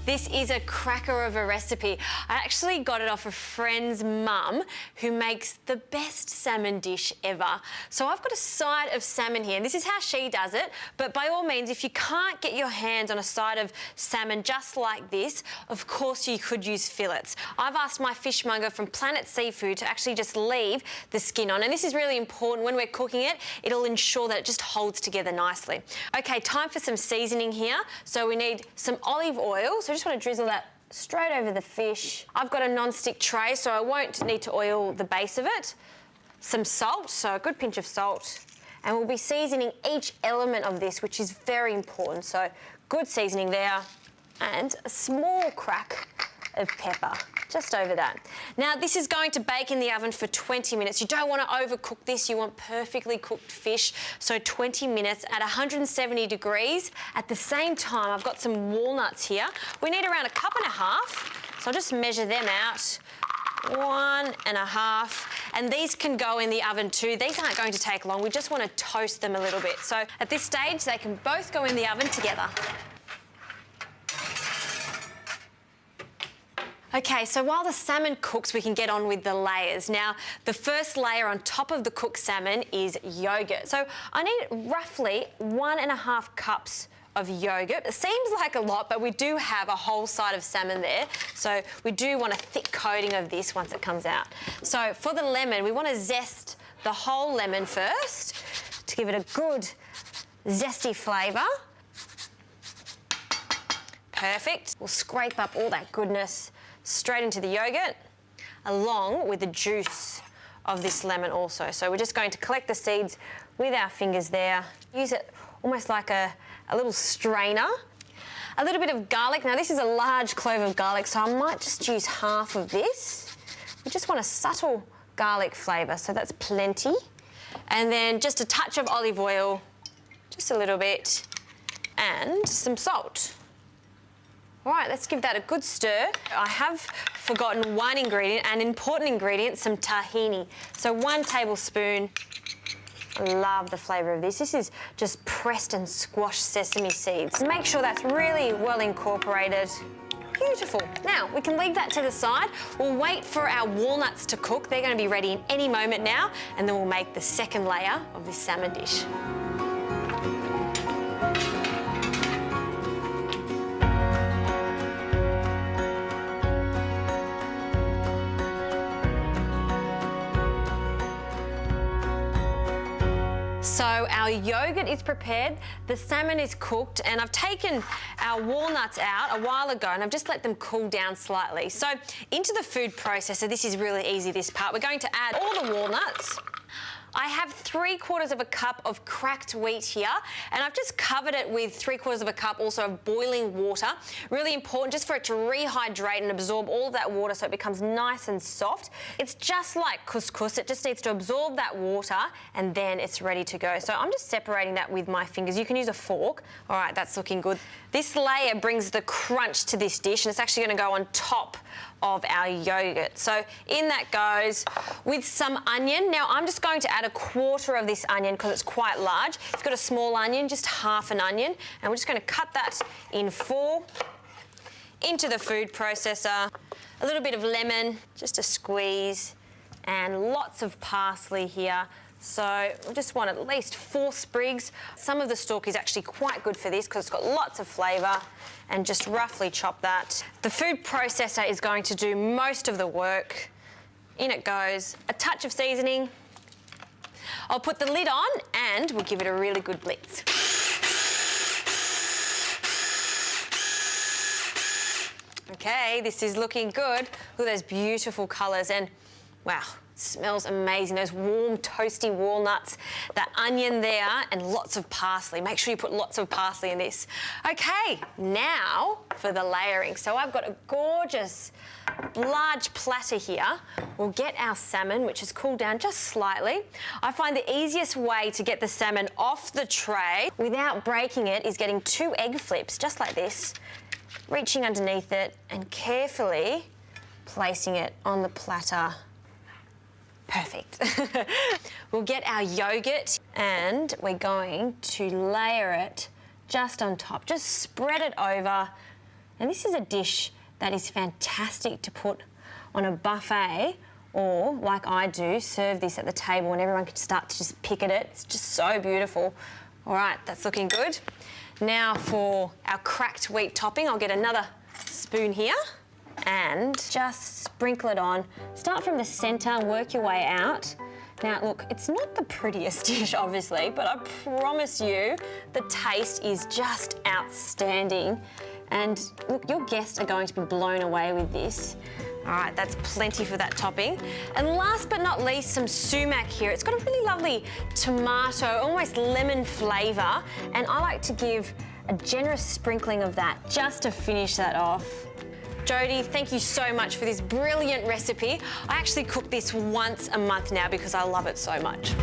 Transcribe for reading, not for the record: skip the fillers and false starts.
This is a cracker of a recipe. I actually got it off a friend's mum who makes the best salmon dish ever. So I've got a side of salmon here. This is how she does it, but by all means, if you can't get your hands on a side of salmon just like this, of course you could use fillets. I've asked my fishmonger from Planet Seafood to actually just leave the skin on, and this is really important when we're cooking it. It'll ensure that it just holds together nicely. Okay, time for some seasoning here. So we need some olive oil. So I just want to drizzle that straight over the fish. I've got a non-stick tray, so I won't need to oil the base of it. Some salt, so a good pinch of salt. And we'll be seasoning each element of this, which is very important. So good seasoning there, and a small crack of pepper, just over that. Now, this is going to bake in the oven for 20 minutes. You don't want to overcook this. You want perfectly cooked fish. So 20 minutes at 170 degrees. At the same time, I've got some walnuts here. We need around 1.5 cups. So I'll just measure them out. 1.5. And these can go in the oven too. These aren't going to take long. We just want to toast them a little bit. So at this stage, they can both go in the oven together. Okay, so while the salmon cooks, we can get on with the layers. Now, the first layer on top of the cooked salmon is yogurt. So I need roughly 1.5 cups of yogurt. It seems like a lot, but we do have a whole side of salmon there. So we do want a thick coating of this once it comes out. So for the lemon, we want to zest the whole lemon first to give it a good zesty flavour. Perfect. We'll scrape up all that goodness straight into the yogurt, along with the juice of this lemon also. So we're just going to collect the seeds with our fingers there. Use it almost like a little strainer. A little bit of garlic. Now, this is a large clove of garlic, so I might just use half of this. We just want a subtle garlic flavour, so that's plenty. And then just a touch of olive oil, just a little bit, and some salt. All right, let's give that a good stir. I have forgotten one ingredient, an important ingredient, some tahini. So 1 tablespoon. I love the flavour of this. This is just pressed and squashed sesame seeds. Make sure that's really well incorporated. Beautiful. Now, we can leave that to the side. We'll wait for our walnuts to cook. They're going to be ready in any moment now, and then we'll make the second layer of this salmon dish. So our yogurt is prepared, the salmon is cooked, and I've taken our walnuts out a while ago and I've just let them cool down slightly. So into the food processor, this is really easy, this part. We're going to add all the walnuts. I have 3/4 cup of cracked wheat here, and I've just covered it with 3/4 cup also of boiling water. Really important just for it to rehydrate and absorb all of that water so it becomes nice and soft. It's just like couscous. It just needs to absorb that water and then it's ready to go. So I'm just separating that with my fingers. You can use a fork. All right, that's looking good. This layer brings the crunch to this dish, and it's actually going to go on top of our yogurt. So in that goes with some onion. Now I'm just going to add 1/4 of this onion because it's quite large. If you've got a small onion, just half an onion, and we're just going to cut that in 4 into the food processor. A little bit of lemon, just a squeeze, and lots of parsley here. So we just want at least 4 sprigs. Some of the stalk is actually quite good for this because it's got lots of flavour, and just roughly chop that. The food processor is going to do most of the work. In it goes a touch of seasoning. I'll put the lid on and we'll give it a really good blitz. Okay, this is looking good. Look at those beautiful colours, and wow, it smells amazing. Those warm, toasty walnuts, that onion there, and lots of parsley. Make sure you put lots of parsley in this. Okay, now for the layering. So I've got a gorgeous large platter here. We'll get our salmon, which has cooled down just slightly. I find the easiest way to get the salmon off the tray without breaking it is getting 2 egg flips, just like this, reaching underneath it and carefully placing it on the platter. Perfect. We'll get our yogurt and we're going to layer it just on top. Just spread it over Now this is a dish that is fantastic to put on a buffet, or like I do, serve this at the table and everyone can start to just pick at it. It's just so beautiful. All right, that's looking good. Now for our cracked wheat topping, I'll get another spoon here and just sprinkle it on. Start from the centre and work your way out. Now look, it's not the prettiest dish obviously, but I promise you the taste is just outstanding. And look, your guests are going to be blown away with this. All right, that's plenty for that topping. And last but not least, some sumac here. It's got a really lovely tomato, almost lemon flavour, and I like to give a generous sprinkling of that just to finish that off. Jodie, thank you so much for this brilliant recipe. I actually cook this once a month now because I love it so much.